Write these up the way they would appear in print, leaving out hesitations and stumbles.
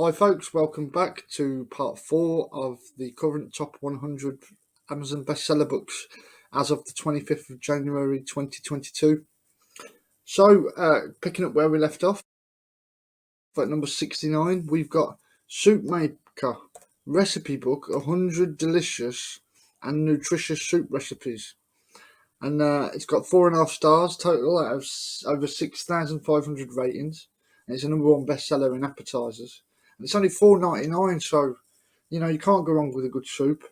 Hi folks, welcome back to part 4 of the current top 100 Amazon bestseller books as of the 25th of January 2022. So, picking up where we left off, at number 69, we've got Soup Maker Recipe Book, 100 delicious and nutritious soup recipes. And it's got 4.5 stars total out of over 6,500 ratings. And it's a number 1 bestseller in appetizers. And it's only $4.99, so you know you can't go wrong with a good soup.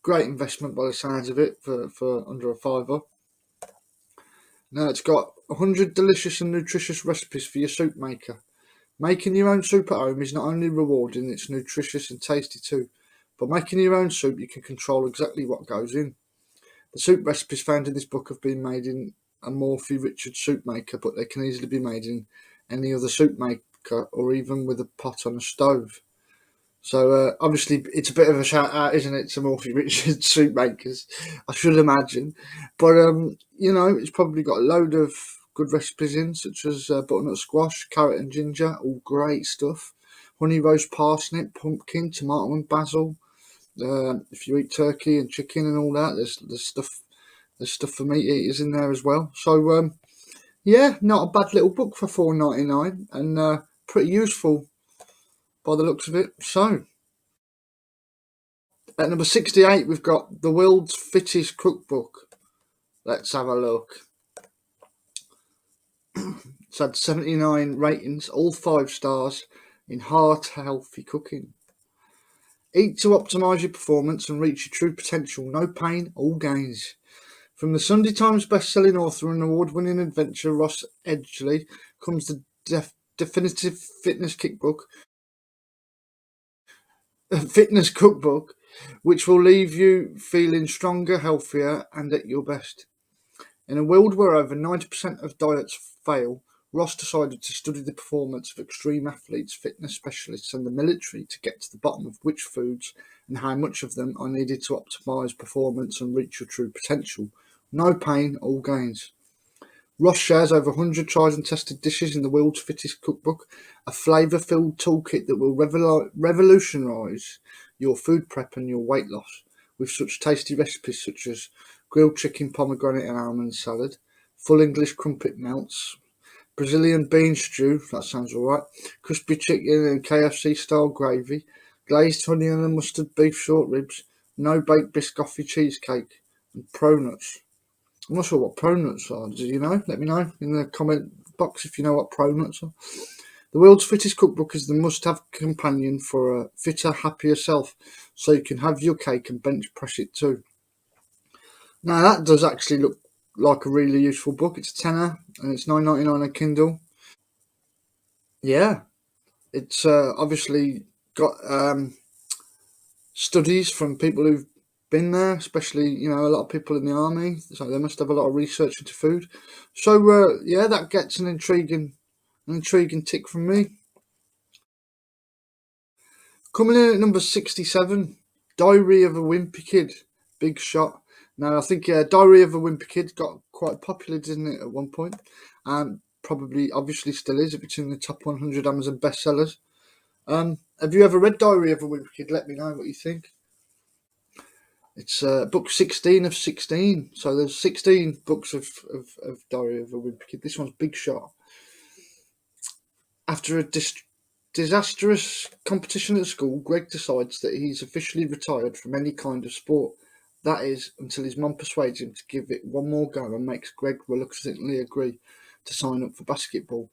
Great investment by the sounds of it for under a $5. Now it's got 100 delicious and nutritious recipes for your soup maker. Making your own soup at home is not only rewarding, it's nutritious and tasty too. By making your own soup, you can control exactly what goes in. The soup recipes found in this book have been made in a Morphy Richard soup maker, but they can easily be made in any other soup maker or even with a pot on a stove. So obviously it's a bit of a shout out, isn't it, to Morphy Richard soup makers, I should imagine. But you know, it's probably got a load of good recipes in, such as butternut squash, carrot and ginger, all great stuff. Honey roast parsnip, pumpkin, tomato and basil. If you eat turkey and chicken and all that, there's stuff for meat eaters in there as well. So yeah, not a bad little book for $4.99 and pretty useful by the looks of it. So at number 68, we've got the world's fittest cookbook. Let's have a look. It's had 79 ratings, all 5 stars in heart healthy cooking. Eat to optimise your performance and reach your true potential. No pain, all gains. From the Sunday Times best-selling author and award-winning adventurer Ross Edgley comes the definitive fitness cookbook, which will leave you feeling stronger, healthier, and at your best. In a world where over 90% of diets fail, Ross decided to study the performance of extreme athletes, fitness specialists, and the military to get to the bottom of which foods and how much of them are needed to optimise performance and reach your true potential. No pain, all gains. Ross shares over 100 tried and tested dishes in the world's fittest cookbook, a flavour-filled toolkit that will revolutionise your food prep and your weight loss, with such tasty recipes such as grilled chicken, pomegranate and almond salad, full English crumpet melts, Brazilian bean stew, that sounds alright, crispy chicken and KFC style gravy, glazed honey and mustard beef short ribs, no baked biscotti cheesecake, and pro nuts. I'm not sure what pro nuts are. Do you know? Let me know in the comment box if you know what pro nuts are. The world's fittest cookbook is the must-have companion for a fitter, happier self, so you can have your cake and bench press it too. Now that does actually look like a really useful book. It's a tenner and it's $9.99 on Kindle. Yeah, it's obviously got studies from people who've been there, especially, you know, a lot of people in the army, so they must have a lot of research into food. So yeah, that gets an intriguing tick from me. Coming in at number 67, Diary of a Wimpy Kid, big shot. Now I think Diary of a Wimpy Kid got quite popular, didn't it, at one point? Probably obviously still is if it's in the top 100 Amazon bestsellers. Have you ever read Diary of a Wimpy Kid? Let me know what you think. It's book 16 of 16. So there's 16 books of Diary of a Wimpy Kid. This one's big shot. After a disastrous competition at school, Greg decides that he's officially retired from any kind of sport. That is, until his mum persuades him to give it one more go and makes Greg reluctantly agree to sign up for basketball.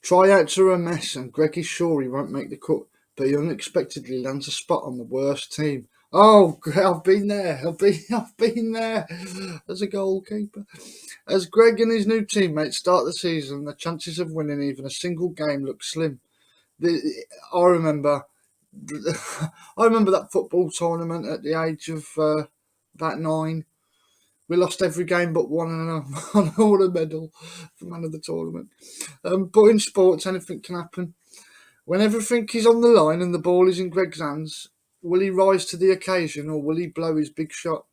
Tryouts are a mess and Greg is sure he won't make the cut, but he unexpectedly lands a spot on the worst team. Oh, I've been there. I've been there as a goalkeeper. As Greg and his new teammates start the season, the chances of winning even a single game look slim. I remember that football tournament at the age of about 9. We lost every game but one and I won a medal for man of the tournament. But in sports, anything can happen. When everything is on the line and the ball is in Greg's hands, will he rise to the occasion or will he blow his big shot?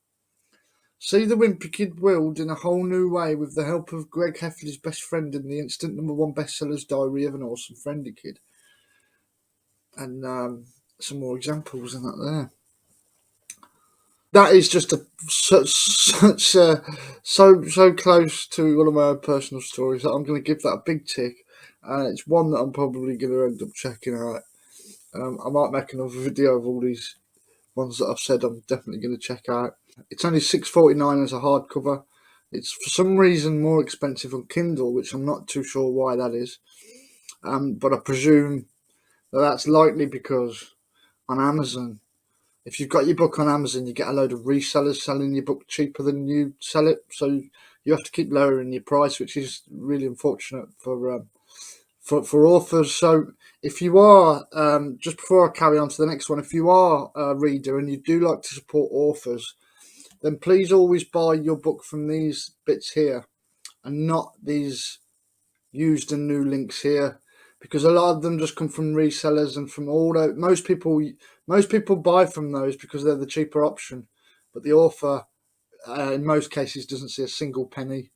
See the Wimpy Kid world in a whole new way with the help of Greg Heffley's best friend in the instant #1 bestsellers Diary of an Awesome Friendly Kid. and some more examples and that there. That is just so close to one of my own personal stories that I'm going to give that a big tick, and it's one that I'm probably going to end up checking out. I might make another video of all these ones that I've said I'm definitely going to check out. It's only £6.49 as a hardcover. It's for some reason more expensive on Kindle, which I'm not too sure why that is. But I presume that that's likely because on Amazon, if you've got your book on Amazon, you get a load of resellers selling your book cheaper than you sell it. So you have to keep lowering your price, which is really unfortunate for authors. So if you are, just before I carry on to the next one, if you are a reader and you do like to support authors, then please always buy your book from these bits here and not these used and new links here, because a lot of them just come from resellers and from all that. Most people buy from those because they're the cheaper option, but the author in most cases doesn't see a single penny,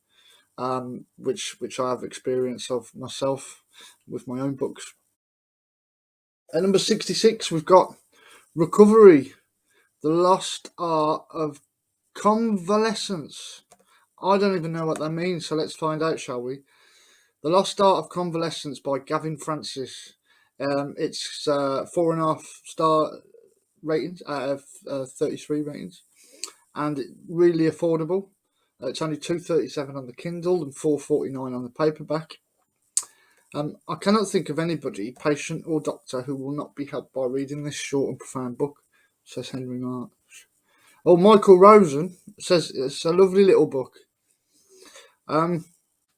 which I have experience of myself with my own books. At number 66, we've got Recovery, The Lost Art of Convalescence. I don't even know what that means, so let's find out, shall we? The Lost Art of Convalescence by Gavin Francis. It's 4.5-star ratings out of 33 ratings, and really affordable. It's only £2.37 on the Kindle and £4.49 on the paperback. I cannot think of anybody, patient or doctor, who will not be helped by reading this short and profound book, says Henry March. Oh, Michael Rosen says it's a lovely little book.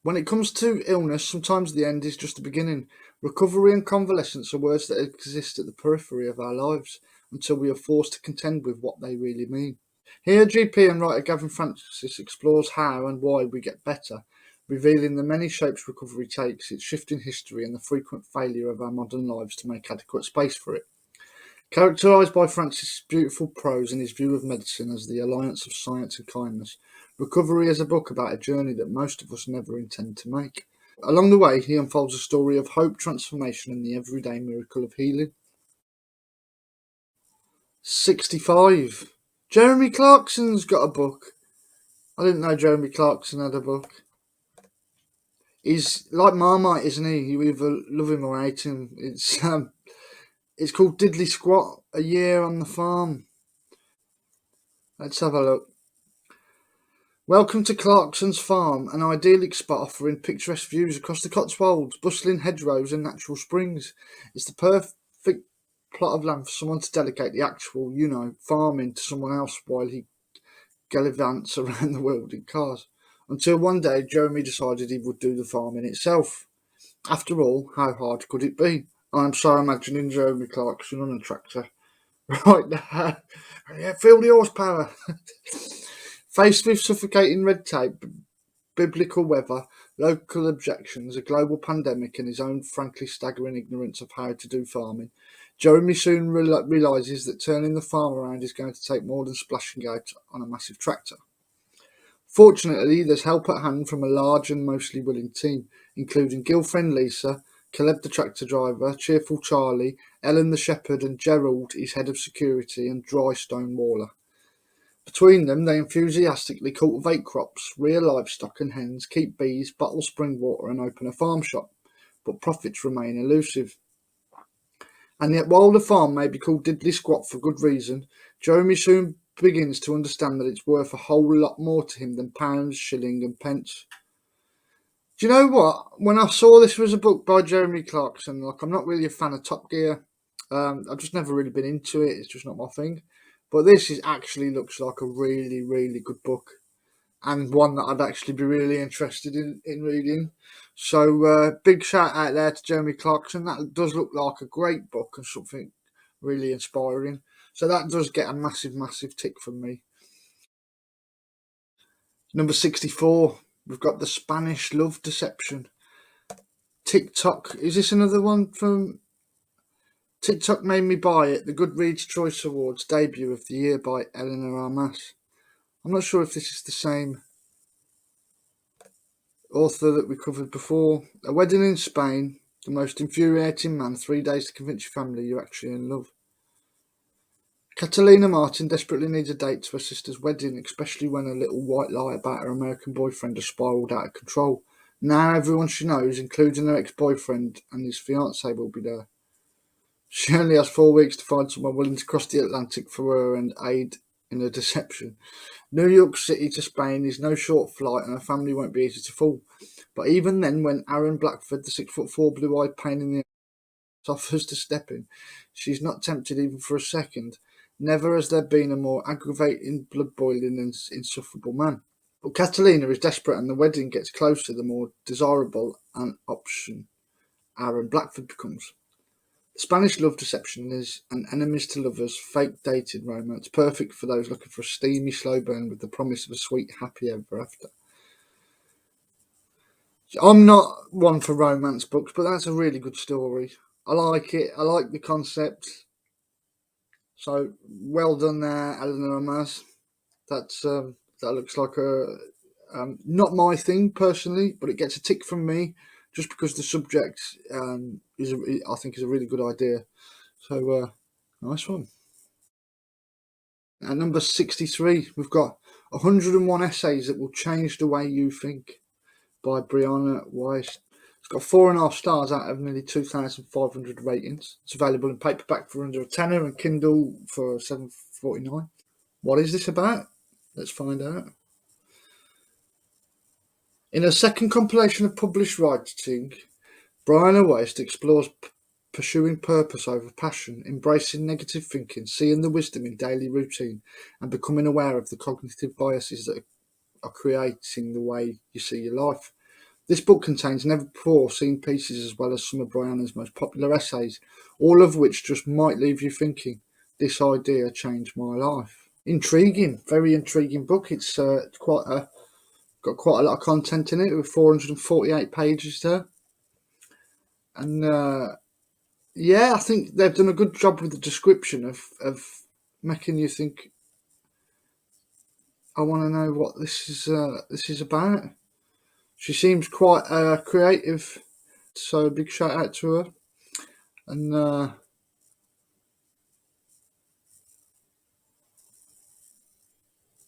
When it comes to illness, sometimes the end is just the beginning. Recovery and convalescence are words that exist at the periphery of our lives until we are forced to contend with what they really mean. Here, GP and writer Gavin Francis explores how and why we get better, revealing the many shapes recovery takes, its shifting history, and the frequent failure of our modern lives to make adequate space for it. Characterised by Francis' beautiful prose and his view of medicine as the alliance of science and kindness, Recovery is a book about a journey that most of us never intend to make. Along the way, he unfolds a story of hope, transformation, and the everyday miracle of healing. 65. Jeremy Clarkson's got a book. I didn't know Jeremy Clarkson had a book. He's like Marmite, isn't he? You either love him or hate him. It's called Diddley Squat, A Year on the Farm. Let's have a look. Welcome to Clarkson's Farm, an idyllic spot offering picturesque views across the Cotswolds, bustling hedgerows and natural springs. It's the perfect plot of land for someone to delegate the actual, farming to someone else while he gallivants around the world in cars. Until one day, Jeremy decided he would do the farming itself. After all, how hard could it be? I'm so imagining Jeremy Clarkson on a tractor right now. Yeah, feel the horsepower. Faced with suffocating red tape, biblical weather, local objections, a global pandemic, and his own frankly staggering ignorance of how to do farming, Jeremy soon realises that turning the farm around is going to take more than splashing out on a massive tractor. Fortunately, there's help at hand from a large and mostly willing team, including girlfriend Lisa, Caleb the tractor driver, cheerful Charlie, Ellen the shepherd, and Gerald, his head of security, and Dry Stone Waller. Between them, they enthusiastically cultivate crops, rear livestock and hens, keep bees, bottle spring water, and open a farm shop. But profits remain elusive. And yet, while the farm may be called Diddley Squat for good reason, Jeremy soon begins to understand that it's worth a whole lot more to him than pounds, shilling, and pence. Do you know what? When I saw this was a book by Jeremy Clarkson, I'm not really a fan of Top Gear. I've just never really been into it. It's just not my thing. But this actually looks like a really, really good book, and one that I'd actually be really interested in reading. So big shout out there to Jeremy Clarkson. That does look like a great book and something really inspiring. So that does get a massive, massive tick from me. Number 64, we've got The Spanish Love Deception. TikTok. Is this another one from TikTok Made Me Buy It, the Goodreads Choice Awards debut of the year by Eleanor Armas. I'm not sure if this is the same author that we covered before. A Wedding in Spain, The most infuriating man, 3 days to convince your family you're actually in love. Catalina Martin desperately needs a date to her sister's wedding, especially when a little white lie about her American boyfriend has spiralled out of control. Now everyone she knows, including her ex-boyfriend and his fiancée, will be there. She only has 4 weeks to find someone willing to cross the Atlantic for her and aid in her deception. New York City to Spain is no short flight, and her family won't be easy to fool. But even then, when Aaron Blackford, the 6'4" blue-eyed pain in the ass, offers to step in, she's not tempted even for a second. Never has there been a more aggravating, blood-boiling and insufferable man. But Catalina is desperate, and the wedding gets closer the more desirable an option Aaron Blackford becomes. The Spanish love deception is an enemies to lovers, fake dated romance, perfect for those looking for a steamy slow burn with the promise of a sweet happy ever after. I'm not one for romance books, but that's a really good story. I like it. I like the concept. So well done there, Eleanor Maz. That looks like a not my thing personally, but it gets a tick from me just because the subject I think is a really good idea. So nice one. At number 63, we've got 101 Essays That Will Change the Way You Think by Brianna Weiss. It's got 4.5 stars out of nearly 2,500 ratings. It's available in paperback for under a tenner and Kindle for $7.49. What is this about? Let's find out. In her second compilation of published writing, Brianna Weiss explores pursuing purpose over passion, embracing negative thinking, seeing the wisdom in daily routine, and becoming aware of the cognitive biases that are creating the way you see your life. This book contains never before seen pieces as well as some of Brianna's most popular essays, all of which just might leave you thinking, this idea changed my life. Intriguing, very intriguing book. It's got quite a lot of content in it with 448 pages there. And yeah, I think they've done a good job with the description of making you think, I want to know what this is about. She seems quite creative, so a big shout out to her. And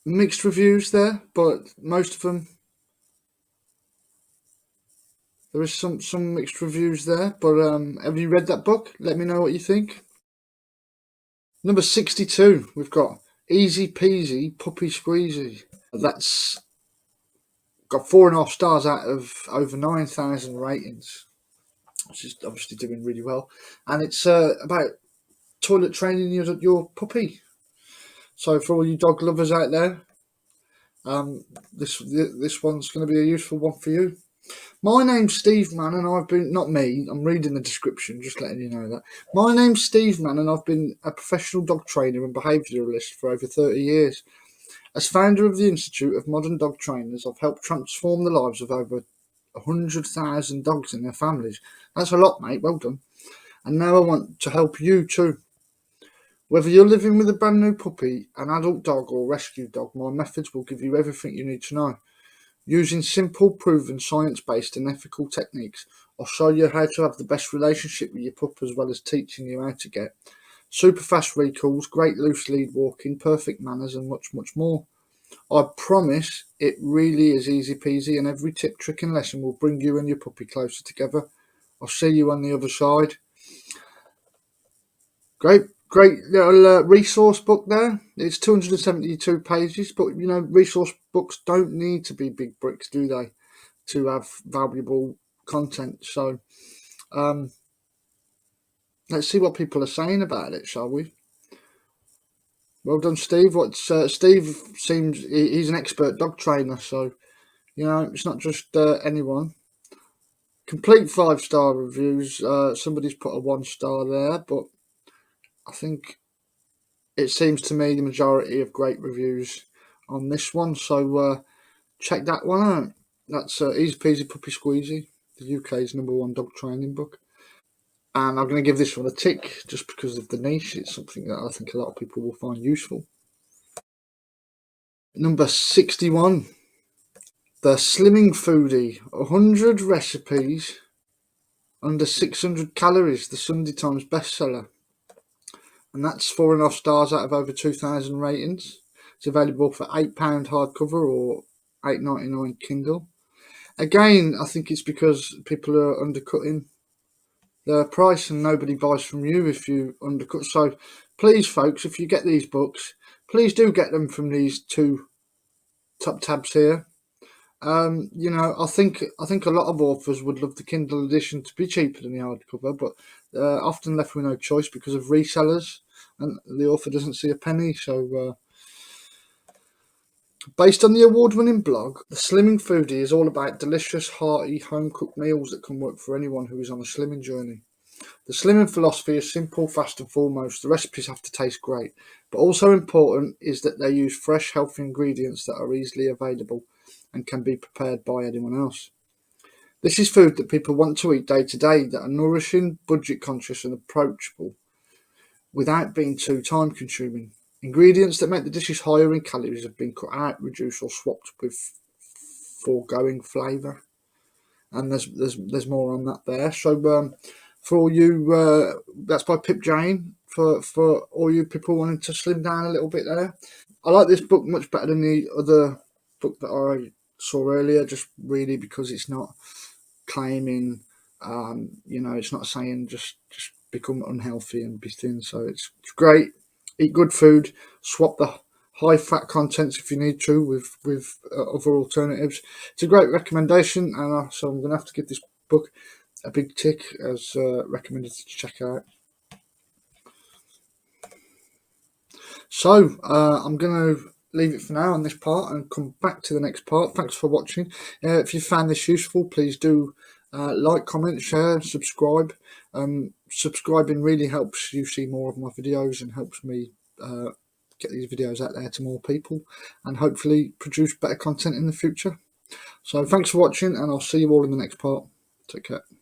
mixed reviews there, but most of them, there is some mixed reviews there. But have you read that book? Let me know what you think. Number 62, we've got Easy Peasy Puppy Squeezy. That's got 4.5 stars out of over 9,000 ratings, which is obviously doing really well. And it's about toilet training your puppy. So for all you dog lovers out there, this one's going to be a useful one for you. My name's Steve Mann, and I've been, not me, I'm reading the description, just letting you know that. My name's Steve Mann, and I've been a professional dog trainer and behaviouralist for over 30 years. As founder of the Institute of Modern Dog Trainers, I've helped transform the lives of over 100,000 dogs and their families. That's a lot, mate, well done. And now I want to help you too. Whether you're living with a brand new puppy, an adult dog or rescue dog, my methods will give you everything you need to know. Using simple, proven, science-based and ethical techniques, I'll show you how to have the best relationship with your pup as well as teaching you how to get super fast recalls, great loose lead walking, perfect manners and much, much more. I promise it really is easy peasy, and every tip, trick and lesson will bring you and your puppy closer together. I'll see you on the other side. Great little resource book there. It's 272 pages, but you know, resource books don't need to be big bricks, do they, to have valuable content? So let's see what people are saying about it, shall we? Well done, Steve. Steve seems he's an expert dog trainer, so you know it's not just anyone. Complete 5-star reviews. Somebody's put a 1 star there, but I think it seems to me the majority of great reviews on this one. So check that one out. That's Easy Peasy Puppy Squeezy, the UK's #1 dog training book. And I'm going to give this one a tick just because of the niche. It's something that I think a lot of people will find useful. Number 61, The Slimming Foodie, 100 recipes under 600 calories, the Sunday Times bestseller. And that's 4.5 stars out of over 2,000 ratings. It's available for £8 hardcover or £8.99 Kindle. Again, I think it's because people are undercutting the price and nobody buys from you if you undercut. So please, folks, if you get these books, please do get them from these two top tabs here. You know, I think a lot of authors would love the Kindle edition to be cheaper than the hardcover, but often left with no choice because of resellers, and the author doesn't see a penny. So, based on the award-winning blog, The Slimming Foodie is all about delicious, hearty, home-cooked meals that can work for anyone who is on a slimming journey. The slimming philosophy is simple, fast and foremost. The recipes have to taste great, but also important is that they use fresh, healthy ingredients that are easily available and can be prepared by anyone else. This is food that people want to eat day to day, that are nourishing, budget conscious and approachable without being too time consuming. Ingredients that make the dishes higher in calories have been cut out, reduced or swapped with foregoing flavour. And there's more on that there. So for all you, that's by Pip Jane, for all you people wanting to slim down a little bit there. I like this book much better than the other book that I saw earlier, just really because it's not claiming, you know, it's not saying just become unhealthy and be thin. So it's great. Eat good food, swap the high fat contents if you need to with other alternatives. It's a great recommendation, and so I'm going to have to give this book a big tick as recommended to check out. So I'm going to leave it for now on this part and come back to the next part. Thanks for watching. If you found this useful, please do like, comment, share, subscribe. Subscribing really helps you see more of my videos and helps me get these videos out there to more people and hopefully produce better content in the future. So thanks for watching, and I'll see you all in the next part. Take care.